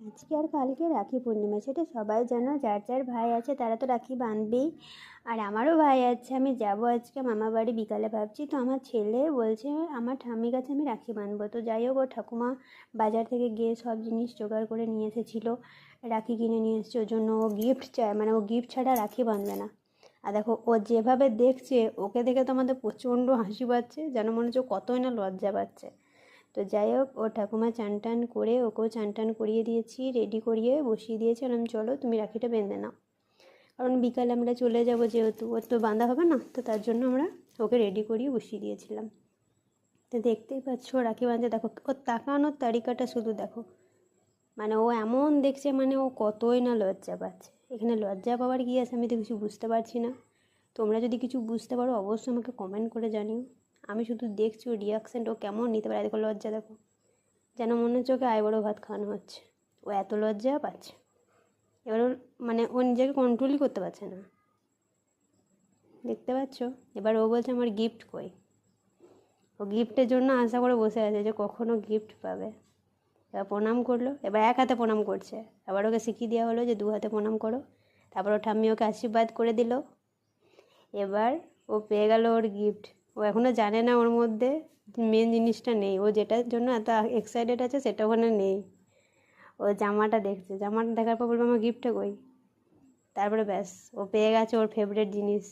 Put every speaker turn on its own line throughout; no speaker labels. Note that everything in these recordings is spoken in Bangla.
আজকে আর কালকে রাখি পূর্ণিমা, সেটা সবাই জানো। যার যার ভাই আছে তারা তো রাখি বাঁধবেই। আর আমারও ভাই আছে, আমি যাব আজকে মামা বাড়ি বিকালে ভাবছি। তো আমার ছেলে বলছে আমার ঠাম্মির কাছে আমি রাখি বাঁধবো। তো যাই হোক, ওর ঠাকুমা বাজার থেকে গিয়ে সব জিনিস জোগাড় করে নিয়ে এসেছিলো, রাখি কিনে নিয়ে এসছে। ওর জন্য ও গিফট চায়, মানে ও গিফট ছাড়া রাখি বাঁধবে না। আর দেখো ও যেভাবে দেখছে, ওকে দেখে তো আমাদের প্রচণ্ড হাসি পাচ্ছে, যেন মনে হচ্ছে ও কতই না লজ্জা পাচ্ছে। তো যাই হোক, ও ঠাকুমা চান টান করে ওকেও চান টান করিয়ে দিয়েছি, রেডি করিয়ে বসিয়ে দিয়েছি। আমি চলো তুমি রাখিটা বেঁধে নাও, কারণ বিকালে আমরা চলে যাব, যেহেতু ওর তো বাঁধা হবে না। তো তার জন্য আমরা ওকে রেডি করিয়ে বসিয়ে দিয়েছিলাম। তো দেখতেই পাচ্ছ রাখি বাঁধতে, দেখো ওর তাকানোর তালিকাটা শুধু দেখো, মানে ও এমন দেখছে, মানে ও কতই না লজ্জা পাচ্ছে। এখানে লজ্জা পাওয়ার কী আছে, আমি তো কিছু বুঝতে পারছি না। তোমরা যদি কিছু বুঝতে পারো অবশ্যই আমাকে কমেন্ট করে জানিও। আমি শুধু দেখছি ওর রিয়াকশানটা ও কেমন নিতে পারে। দেখো লজ্জা দেখো, যেন মনে হচ্ছে ওকে আইবুড়ো ভাত খাওয়ানো হচ্ছে। ও এত লজ্জা পাচ্ছে, এবার ওর মানে ও নিজেকে কন্ট্রোলই করতে পারছে না, দেখতে পাচ্ছ। এবার ও বলছে আমার গিফট কই। ও গিফটের জন্য আশা করে বসে আছে যে কখনও গিফট পাবে। এবার প্রণাম করলো, এবার এক হাতে প্রণাম করছে। আবার ওকে শিখিয়ে দেওয়া হলো যে 2 হাতে প্রণাম করো। তারপর ও ঠাম্মি ওকে আশীর্বাদ করে দিল। এবার ও পেয়ে গেল ওর গিফট। ও এখনও জানে না ওর মধ্যে মেন জিনিসটা নেই, ও যেটার জন্য এত এক্সাইটেড আছে সেটা ওখানে নেই। ও জামাটা দেখছে, জামাটা দেখার পর বলবো আমার গিফটটা কই। তারপরে ব্যাস, ও পেয়ে গেছে ওর ফেভারিট জিনিস।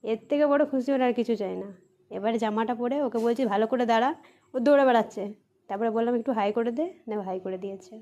এর থেকে বড় খুশি ওর আর কিছু চাই না। এবারে জামাটা পরে ওকে বলছি ভালো করে দাঁড়া, ও দৌড়ে বেড়াচ্ছে। তারপরে বললাম একটু হাই করে দে, না হাই করে দিয়েছে।